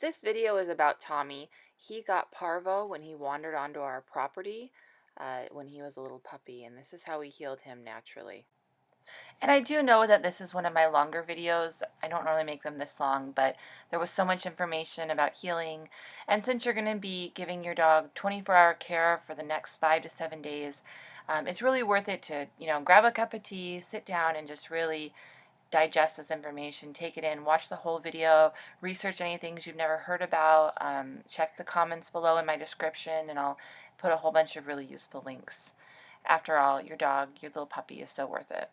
This video is about Tommy. He got parvo when he wandered onto our property when he was a little puppy, and this is how we healed him naturally. And I do know that this is one of my longer videos. I don't normally make them this long, but there was so much information about healing. And since you're going to be giving your dog 24-hour care for the next 5 to 7 days, it's really worth it to, grab a cup of tea, sit down, and just really digest this information, take it in, watch the whole video, research any things you've never heard about, check the comments below in my description, and I'll put a whole bunch of really useful links. After all, your dog, your little puppy, is so worth it.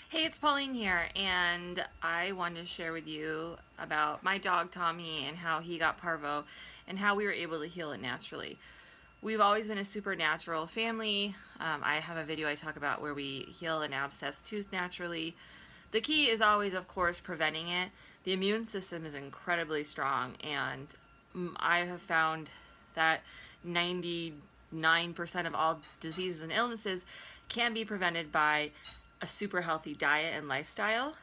Hey, it's Pauline here, and I wanted to share with you about my dog Tommy and how he got parvo and how we were able to heal it naturally. We've always been a supernatural family. I have a video I talk about where we heal an abscessed tooth naturally. The key is always, of course, preventing it. The immune system is incredibly strong, and I have found that 99% of all diseases and illnesses can be prevented by a super healthy diet and lifestyle,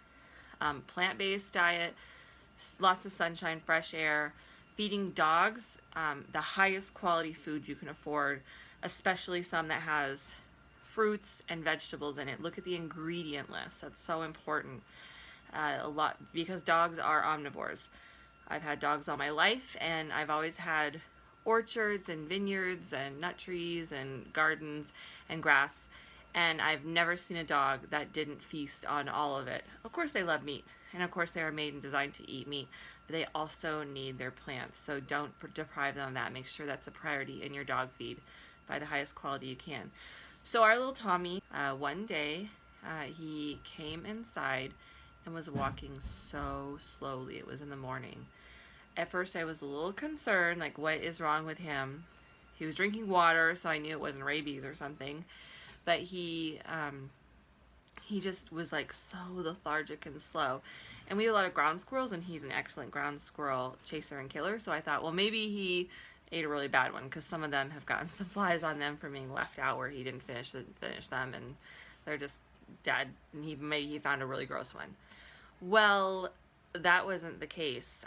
plant-based diet, lots of sunshine, fresh air, feeding dogs the highest quality food you can afford, especially some that has fruits and vegetables in it. Look at the ingredient list. That's so important. A lot, because dogs are omnivores. I've had dogs all my life, and I've always had orchards and vineyards and nut trees and gardens and grass, and I've never seen a dog that didn't feast on all of it. Of course they love meat, and of course they are made and designed to eat meat, but they also need their plants, so don't deprive them of that. Make sure that's a priority in your dog feed. Buy the highest quality you can. So our little Tommy, one day, he came inside and was walking so slowly. It was in the morning. At first I was a little concerned, like, what is wrong with him? He was drinking water, so I knew it wasn't rabies or something. But he just was like so lethargic and slow. And we have a lot of ground squirrels, and he's an excellent ground squirrel chaser and killer. So I thought, well, maybe he ate a really bad one, because some of them have gotten some flies on them from being left out where he didn't finish them, and they're just dead. And maybe he found a really gross one. Well, that wasn't the case.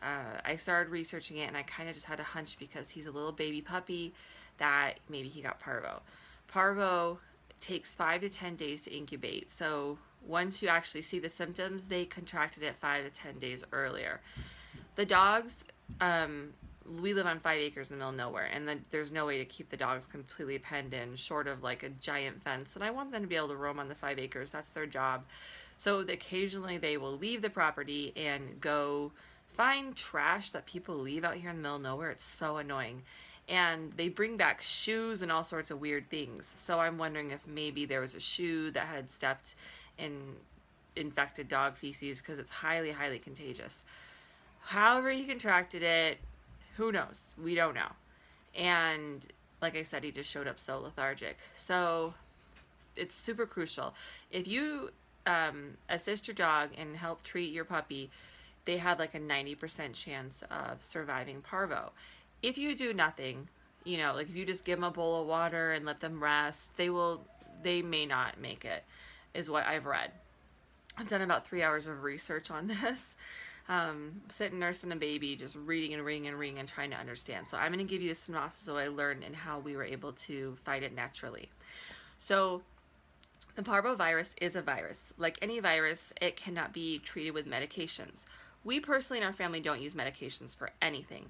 I started researching it, and I kind of just had a hunch, because he's a little baby puppy, that maybe he got parvo. Parvo takes 5 to 10 days to incubate. So once you actually see the symptoms, they contracted it 5 to 10 days earlier. The dogs, we live on 5 acres in the middle of nowhere, and then there's no way to keep the dogs completely penned in, short of like a giant fence. And I want them to be able to roam on the 5 acres. That's their job. So occasionally they will leave the property and go find trash that people leave out here in the middle of nowhere. It's so annoying. And they bring back shoes and all sorts of weird things. So I'm wondering if maybe there was a shoe that had stepped in infected dog feces, because it's highly, highly contagious. However he contracted it, who knows? We don't know. And like I said, he just showed up so lethargic. So it's super crucial. If you assist your dog and help treat your puppy, they have like a 90% chance of surviving parvo. If you do nothing, like if you just give them a bowl of water and let them rest, they may not make it, is what I've read. I've done about 3 hours of research on this. Sitting nursing a baby, just reading and reading and trying to understand. So I'm going to give you a synopsis of what I learned and how we were able to fight it naturally. So the parvovirus is a virus. Like any virus, it cannot be treated with medications. We personally in our family don't use medications for anything.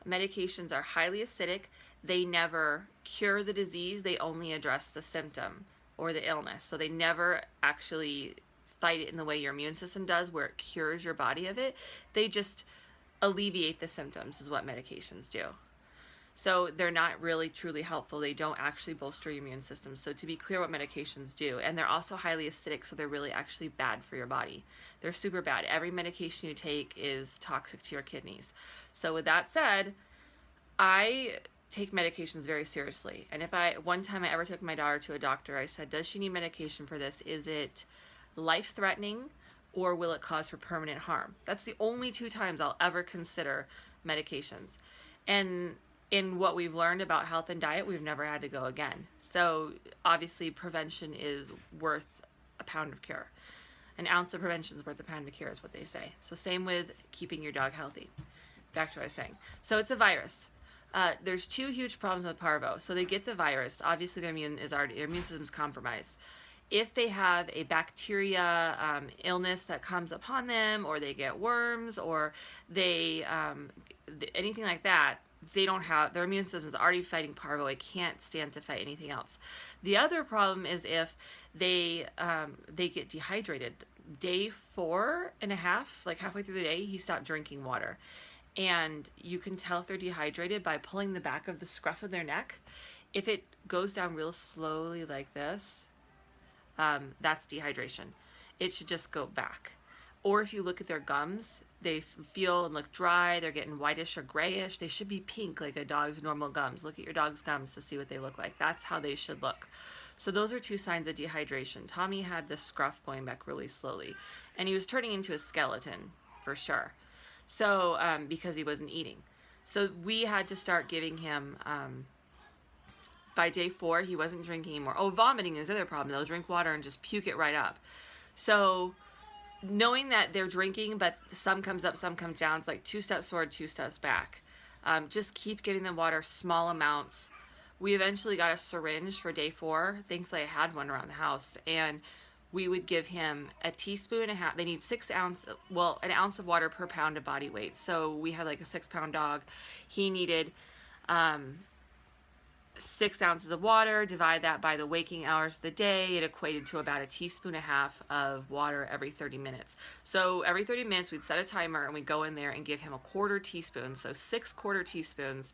Medications are highly acidic. They never cure the disease. They only address the symptom or the illness. So they never actually fight it in the way your immune system does, where it cures your body of it. They just alleviate the symptoms, is what medications do. So they're not really truly helpful. They don't actually bolster your immune system. So to be clear what medications do, and they're also highly acidic, so they're really actually bad for your body. They're super bad. Every medication you take is toxic to your kidneys. So with that said, I take medications very seriously. And one time I ever took my daughter to a doctor, I said, does she need medication for this? Is it life-threatening, or will it cause her permanent harm? That's the only 2 times I'll ever consider medications. And in what we've learned about health and diet, we've never had to go again. So obviously prevention is worth a pound of cure. An ounce of prevention is worth a pound of cure, is what they say. So same with keeping your dog healthy. back to what I was saying. So it's a virus. There's two huge problems with parvo. So they get the virus. Obviously, their immune system's compromised. If they have a bacteria illness that comes upon them, or they get worms, or they anything like that, they don't have, their immune system is already fighting parvo. It can't stand to fight anything else. The other problem is if they get dehydrated. Day 4.5, like halfway through the day, he stopped drinking water. And you can tell if they're dehydrated by pulling the back of the scruff of their neck. If it goes down real slowly like this, that's dehydration. It should just go back. Or if you look at their gums, they feel and look dry. They're getting whitish or grayish. They should be pink like a dog's normal gums. Look at your dog's gums to see what they look like. That's how they should look. So those are two signs of dehydration. Tommy had the scruff going back really slowly, and he was turning into a skeleton for sure. So because he wasn't eating. So we had to start giving him, by day 4, he wasn't drinking anymore. Oh, vomiting is the other problem. They'll drink water and just puke it right up. So knowing that they're drinking, but some comes up, some comes down, it's like 2 steps forward, 2 steps back. Just keep giving them water, small amounts. We eventually got a syringe for day 4. Thankfully, I had one around the house, and we would give him a teaspoon and a half. They need 6 ounce, well, an ounce of water per pound of body weight. So we had like a 6-pound dog. He needed 6 ounces of water. Divide that by the waking hours of the day. It equated to about a teaspoon and a half of water every 30 minutes. So every 30 minutes, we'd set a timer and we'd go in there and give him a 1/4 teaspoon. So 6 1/4 teaspoons.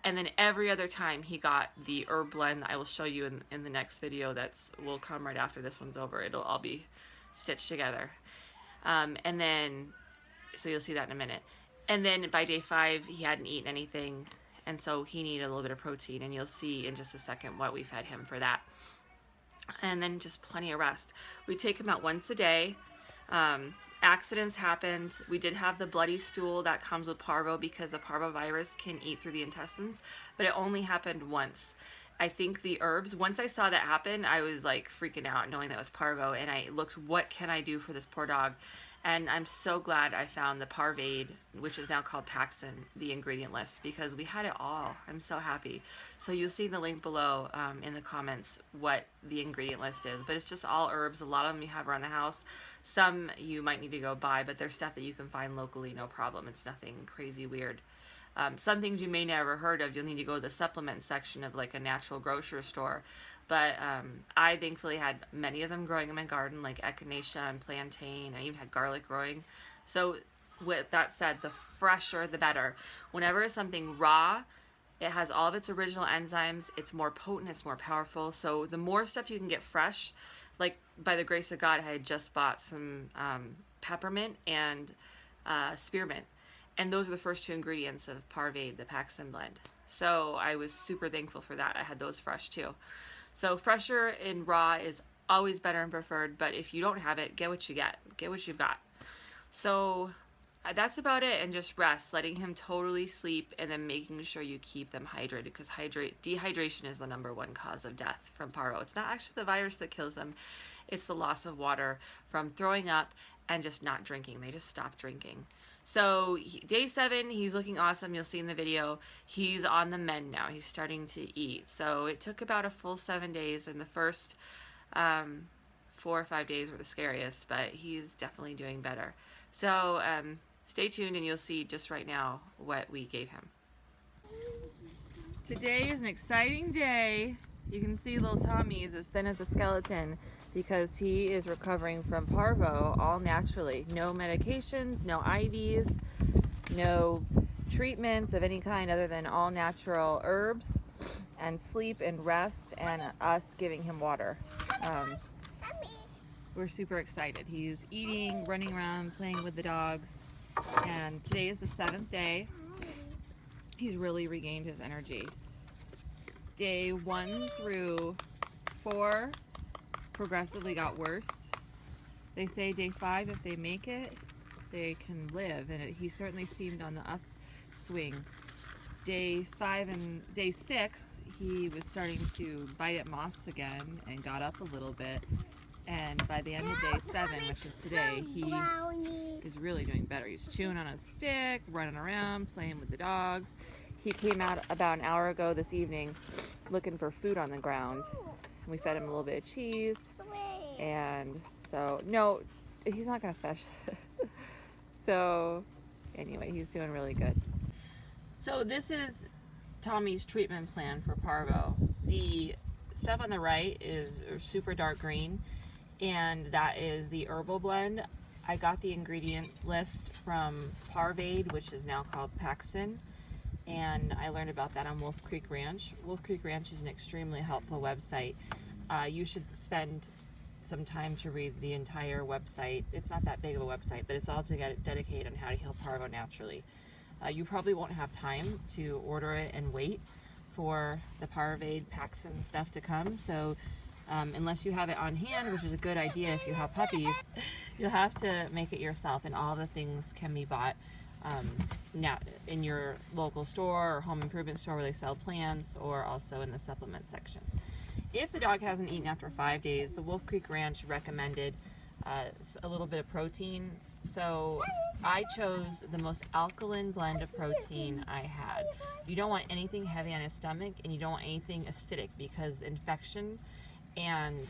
And then every other time he got the herb blend that I will show you in the next video will come right after this one's over. It'll all be stitched together. And then, so you'll see that in a minute. And then by day 5, he hadn't eaten anything. And so he needed a little bit of protein. And you'll see in just a second what we fed him for that. And then just plenty of rest. We take him out once a day. Accidents happened. We did have the bloody stool that comes with parvo because the parvovirus can eat through the intestines, but it only happened once. I think the herbs, once I saw that happen, I was like freaking out knowing that was parvo, and I looked, what can I do for this poor dog? And I'm so glad I found the Parvade, which is now called Paxton, the ingredient list, because we had it all. I'm so happy. So you'll see the link below in the comments what the ingredient list is. But it's just all herbs. A lot of them you have around the house. Some you might need to go buy, but they're stuff that you can find locally, no problem. It's nothing crazy weird. Some things you may never heard of, you'll need to go to the supplement section of like a natural grocery store. But I thankfully had many of them growing in my garden, like Echinacea and plantain. I even had garlic growing. So with that said, the fresher, the better. Whenever it's something raw, it has all of its original enzymes. It's more potent, it's more powerful. So the more stuff you can get fresh, like by the grace of God, I had just bought some peppermint and spearmint. And those are the first 2 ingredients of Parvade, the Paxton blend. So I was super thankful for that. I had those fresh too. So fresher and raw is always better and preferred, but if you don't have it, get what you get. Get what you've got. So that's about it, and just rest, letting him totally sleep, and then making sure you keep them hydrated, because dehydration is the #1 cause of death from parvo. It's not actually the virus that kills them. It's the loss of water from throwing up and just not drinking. They just stop drinking. So day 7, he's looking awesome. You'll see in the video, he's on the mend now. He's starting to eat. So it took about a full 7 days, and the first 4 or 5 days were the scariest, but he's definitely doing better. So stay tuned and you'll see just right now what we gave him. Today is an exciting day. You can see little Tommy is as thin as a skeleton, because he is recovering from parvo all naturally. No medications, no IVs, no treatments of any kind other than all natural herbs and sleep and rest, and us giving him water. We're super excited. He's eating, running around, playing with the dogs, and today is the 7th day. He's really regained his energy. Day 1 through 4 progressively got worse. They say day 5, if they make it, they can live, and he certainly seemed on the upswing. Day 5 and day 6, he was starting to bite at moss again and got up a little bit, And by the end of day 7, which is today, he is really doing better. He's chewing on a stick, running around, playing with the dogs. He came out about an hour ago this evening looking for food on the ground. We fed him a little bit of cheese. And so, no, he's not going to fetch. So, anyway, he's doing really good. So this is Tommy's treatment plan for Parvo. The stuff on the right is super dark green, and that is the herbal blend. I got the ingredient list from Parvade, which is now called Paxson, and I learned about that on Wolf Creek Ranch. Wolf Creek Ranch is an extremely helpful website. You should spend some time to read the entire website. It's not that big of a website, but it's all to get dedicated on how to heal Parvo naturally. You probably won't have time to order it and wait for the Parvade Paxson stuff to come. So unless you have it on hand, which is a good idea if you have puppies, you'll have to make it yourself, and all the things can be bought now in your local store or home improvement store where they sell plants, or also in the supplement section. If the dog hasn't eaten after 5 days, the Wolf Creek Ranch recommended a little bit of protein. So I chose the most alkaline blend of protein I had. You don't want anything heavy on his stomach, and you don't want anything acidic, because infection and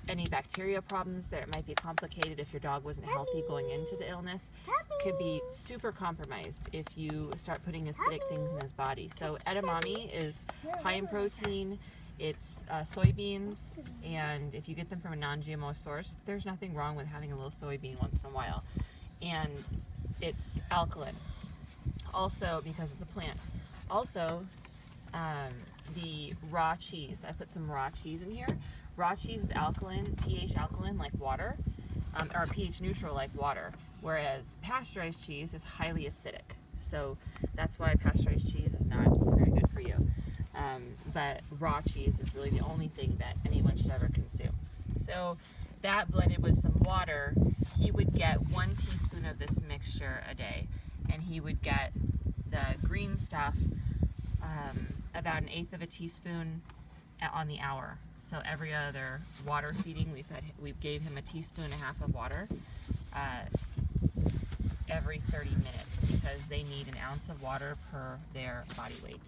any bacteria problems that might be complicated if your dog wasn't healthy going into the illness could be super compromised if you start putting acidic things in his body. So edamame is high in protein. It's soybeans, and if you get them from a non-GMO source, there's nothing wrong with having a little soybean once in a while. And it's alkaline, also because it's a plant. Also, the raw cheese. I put some raw cheese in here. Raw cheese is alkaline, pH alkaline like water, or pH neutral like water, whereas pasteurized cheese is highly acidic. So that's why pasteurized cheese is not very good for you. But raw cheese is really the only thing that anyone should ever consume. So that blended with some water, he would get 1 teaspoon of this mixture a day, and he would get the green stuff about 1/8 of a teaspoon on the hour. So every other water feeding, we gave him 1.5 teaspoons of water every 30 minutes, because they need 1 ounce of water per their body weight.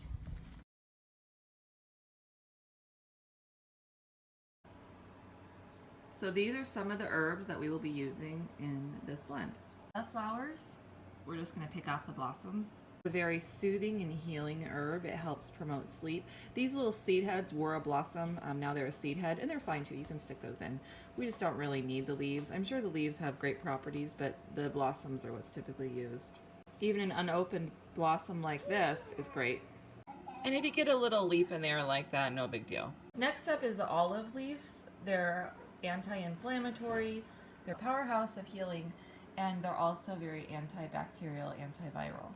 So these are some of the herbs that we will be using in this blend. The flowers, we're just going to pick off the blossoms. A very soothing and healing herb. It helps promote sleep. These little seed heads were a blossom. Now they're a seed head, and they're fine too. You can stick those in. We just don't really need the leaves. I'm sure the leaves have great properties, but the blossoms are what's typically used. Even an unopened blossom like this is great. And if you get a little leaf in there like that, no big deal. Next up is the olive leaves. They're anti-inflammatory, they're a powerhouse of healing, and they're also very antibacterial, antiviral.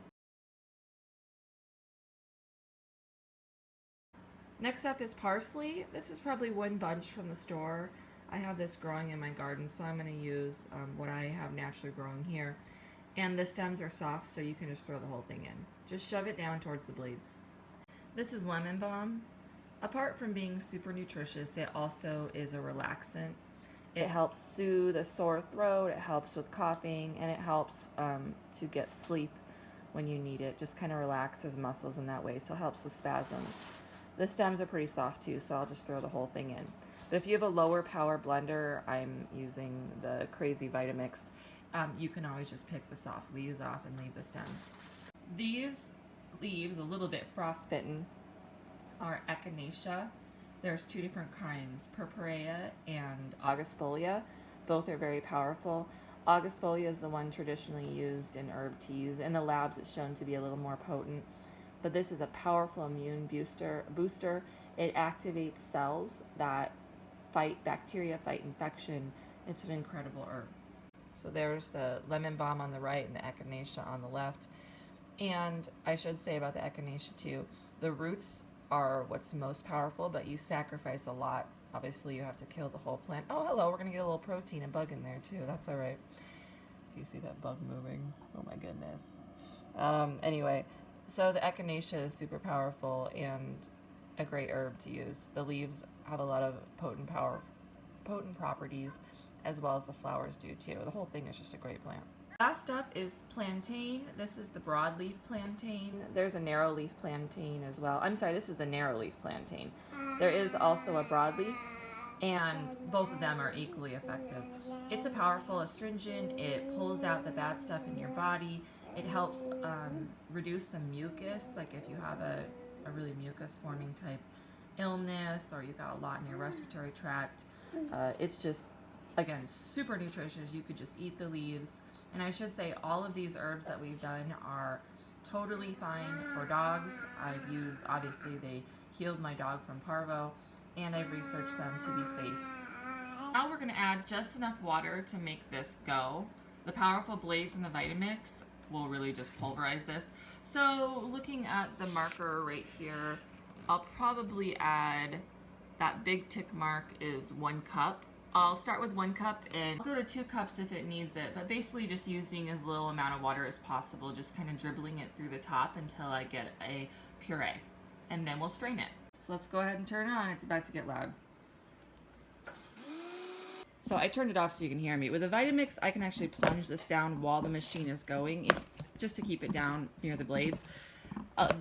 Next up is parsley. This is probably one bunch from the store. I have this growing in my garden, so I'm going to use what I have naturally growing here. And the stems are soft, so you can just throw the whole thing in. Just shove it down towards the blades. This is lemon balm. Apart from being super nutritious, it also is a relaxant. It helps soothe a sore throat, it helps with coughing, and it helps to get sleep when you need it. Just kind of relaxes muscles in that way, so it helps with spasms. The stems are pretty soft too, so I'll just throw the whole thing in. But if you have a lower power blender, I'm using the Crazy Vitamix. You can always just pick the soft leaves off and leave the stems. These leaves, a little bit frostbitten, are Echinacea. There's 2 different kinds, Purpurea and Augusfolia. Both are very powerful. Augusfolia is the one traditionally used in herb teas. In the labs, it's shown to be a little more potent. But this is a powerful immune booster. It activates cells that fight bacteria, fight infection. It's an incredible herb. So there's the lemon balm on the right and the Echinacea on the left. And I should say about the Echinacea too, the roots are what's most powerful, but you sacrifice a lot. Obviously, you have to kill the whole plant. Oh, hello, we're going to get a little protein and bug in there too. That's all right. Do you see that bug moving? Oh my goodness. Anyway, so the Echinacea is super powerful and a great herb to use. The leaves have a lot of potent power potent properties, as well as the flowers do too. The whole thing is just a great plant. Last up is plantain. This is the broadleaf plantain. There's a narrowleaf plantain as well. I'm sorry, this is the narrowleaf plantain. There is also a broadleaf, and both of them are equally effective. It's a powerful astringent. It pulls out the bad stuff in your body. It helps reduce the mucus, like if you have a really mucus forming type illness, or you've got a lot in your respiratory tract. It's just, again, super nutritious. You could just eat the leaves. And I should say all of these herbs that we've done are totally fine for dogs. I've used, obviously they healed my dog from Parvo, and I've researched them to be safe. Now we're gonna add just enough water to make this go. The powerful blades in the Vitamix will really just pulverize this. So looking at the marker right here, I'll probably add, that big tick mark is 1 cup. I'll start with 1 cup and I'll go to 2 cups if it needs it, but basically just using as little amount of water as possible, just kind of dribbling it through the top until I get a puree, and then we'll strain it. So let's go ahead and turn it on. It's about to get loud. So I turned it off so you can hear me. With a Vitamix, I can actually plunge this down while the machine is going, just to keep it down near the blades.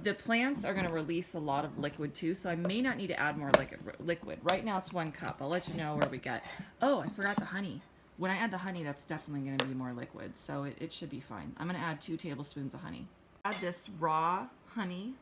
The plants are going to release a lot of liquid too, so I may not need to add more liquid. Right now it's 1 cup. I'll let you know where we get. Oh, I forgot the honey. When I add the honey, that's definitely going to be more liquid, so it should be fine. I'm going to add 2 tablespoons of honey. Add this raw honey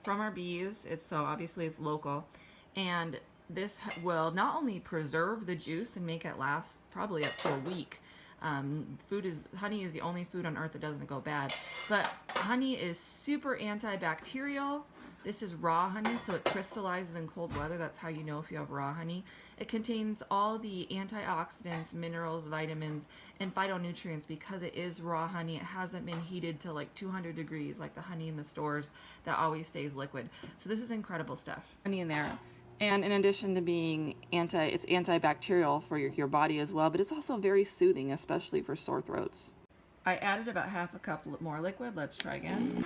from our bees. So obviously it's local, and this will not only preserve the juice and make it last probably up to a week. Honey is the only food on earth that doesn't go bad, but honey is super antibacterial. This is raw honey, so it crystallizes in cold weather. That's how you know if you have raw honey. It contains all the antioxidants, minerals, vitamins, and phytonutrients because it is raw honey. It hasn't been heated to like 200 degrees like the honey in the stores that always stays liquid. So this is incredible stuff. Honey in there. And in addition to being it's antibacterial for your body as well, but it's also very soothing, especially for sore throats. I added about half a cup more liquid. Let's try again.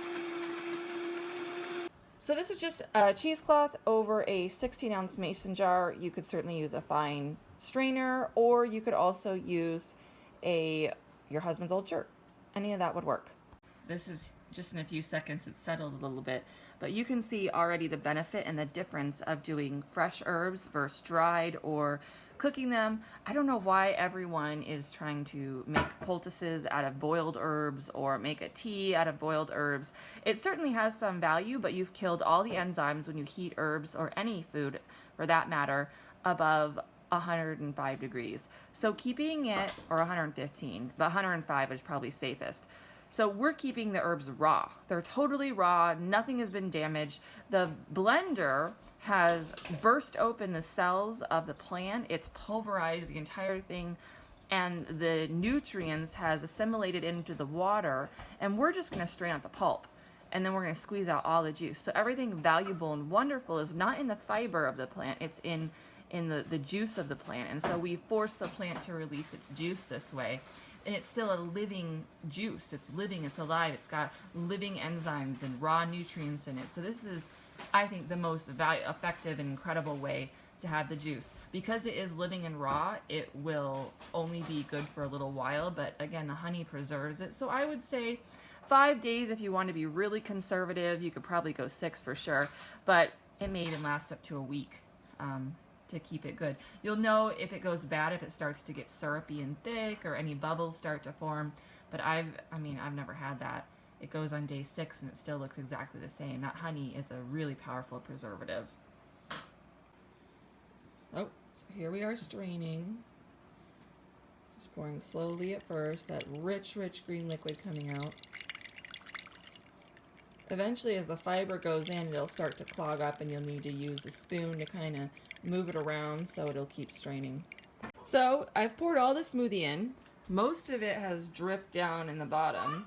So this is just a cheesecloth over a 16-ounce mason jar. You could certainly use a fine strainer, or you could also use your husband's old shirt. Any of that would work. This is just in a few seconds, it's settled a little bit, but you can see already the benefit and the difference of doing fresh herbs versus dried or cooking them. I don't know why everyone is trying to make poultices out of boiled herbs or make a tea out of boiled herbs. It certainly has some value, but you've killed all the enzymes when you heat herbs, or any food for that matter, above 105 degrees. So keeping it, or 115, but 105 is probably safest. So we're keeping the herbs raw. They're totally raw. Nothing has been damaged. The blender has burst open the cells of the plant. It's pulverized the entire thing, and the nutrients has assimilated into the water, and we're just going to strain out the pulp, and then we're going to squeeze out all the juice. So everything valuable and wonderful is not in the fiber of the plant. It's in the juice of the plant. And so we force the plant to release its juice this way. And it's still a living juice. It's living, it's alive, it's got living enzymes and raw nutrients in it. So this is, I think, the most effective and incredible way to have the juice. Because it is living and raw, it will only be good for a little while, but again, the honey preserves it. So I would say 5 days if you want to be really conservative. You could probably go 6 for sure, but it may even last up to a week. To keep it good. You'll know if it goes bad if it starts to get syrupy and thick, or any bubbles start to form, but I've never had that. It goes on day 6 and it still looks exactly the same. That honey is a really powerful preservative. Oh, so here we are straining. Just pouring slowly at first, that rich green liquid coming out. Eventually, as the fiber goes in, it'll start to clog up, and you'll need to use a spoon to kind of move it around so it'll keep straining. So I've poured all the smoothie in. Most of it has dripped down in the bottom,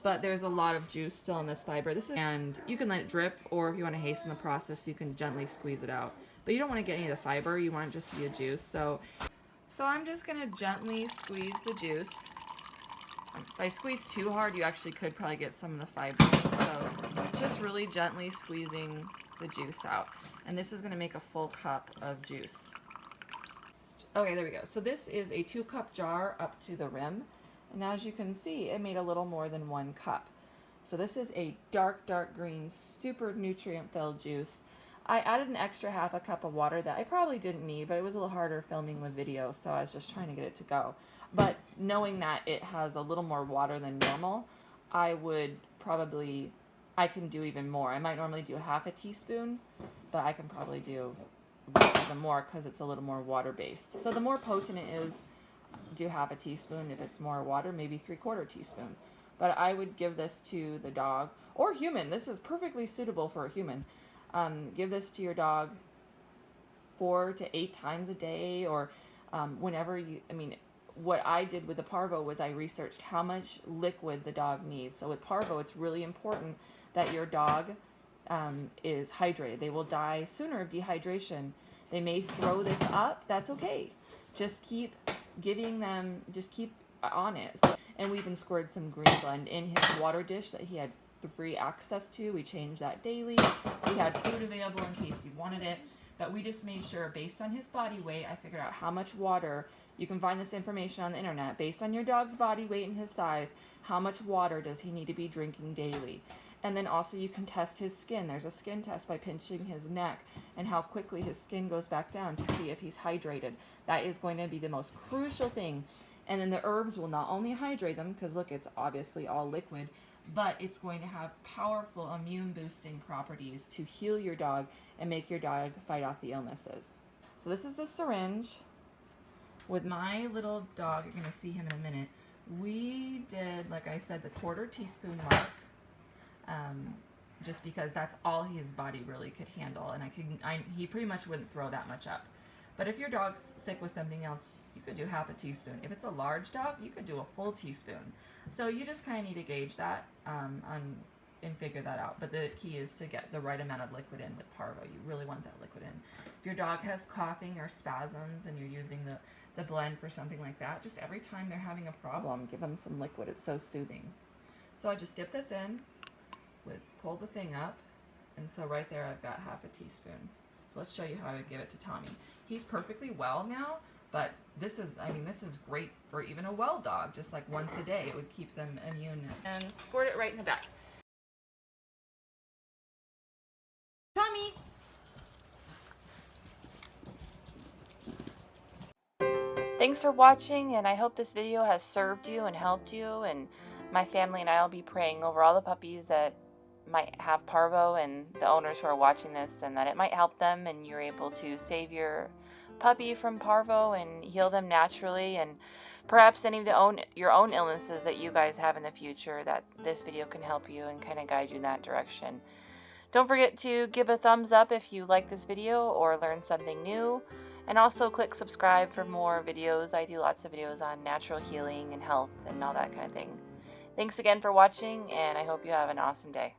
but there's a lot of juice still in this fiber. And you can let it drip, or if you want to hasten the process, you can gently squeeze it out. But you don't want to get any of the fiber. You want it just to be a juice. So I'm just going to gently squeeze the juice. If I squeeze too hard, you actually could probably get some of the fiber. So just really gently squeezing the juice out. And this is going to make a full cup of juice. Okay, there we go. So this is a 2-cup jar up to the rim. And as you can see, it made a little more than 1 cup. So this is a dark, dark green, super nutrient-filled juice. I added an extra half a cup of water that I probably didn't need, but it was a little harder filming with video, so I was just trying to get it to go. But knowing that it has a little more water than normal, I can do even more. I might normally do half a teaspoon, but I can probably do even more because it's a little more water-based. So the more potent it is, do half a teaspoon. If it's more water, maybe 3/4 teaspoon. But I would give this to the dog or human. This is perfectly suitable for a human. Give this to your dog 4 to 8 times a day, or whenever you. I mean, what I did with the Parvo was I researched how much liquid the dog needs. So with Parvo, it's really important that your dog is hydrated. They will die sooner of dehydration. They may throw this up. That's okay. Just keep giving them. Just keep on it. And we even scored some green blend in his water dish that he had free access to. We changed that daily. We had food available in case he wanted it. But we just made sure, based on his body weight, I figured out how much water. You can find this information on the internet. Based on your dog's body weight and his size, how much water does he need to be drinking daily? And then also you can test his skin. There's a skin test by pinching his neck and how quickly his skin goes back down to see if he's hydrated. That is going to be the most crucial thing. And then the herbs will not only hydrate them, because look, it's obviously all liquid, but it's going to have powerful immune boosting properties to heal your dog and make your dog fight off the illnesses. So this is the syringe. With my little dog, you're going to see him in a minute, we did, like I said, the 1/4 teaspoon mark, just because that's all his body really could handle, and he pretty much wouldn't throw that much up. But if your dog's sick with something else, you could do half a teaspoon. If it's a large dog, you could do a full teaspoon. So you just kind of need to gauge that and figure that out. But the key is to get the right amount of liquid in with Parvo. You really want that liquid in. If your dog has coughing or spasms and you're using the blend for something like that, just every time they're having a problem, give them some liquid. It's so soothing. So I just dip this in, pull the thing up, and so right there I've got half a teaspoon. So let's show you how I would give it to Tommy. He's perfectly well now, but this is great for even a well dog. Just like once a day, it would keep them immune. And squirt it right in the back. Tommy! Thanks for watching, and I hope this video has served you and helped you, and my family and I will be praying over all the puppies that might have Parvo and the owners who are watching this, and that it might help them and you're able to save your puppy from Parvo and heal them naturally, and perhaps any of your own illnesses that you guys have in the future, that this video can help you and kind of guide you in that direction. Don't forget to give a thumbs up if you like this video or learn something new, and also click subscribe for more videos. I do lots of videos on natural healing and health and all that kind of thing. Thanks again for watching, and I hope you have an awesome day.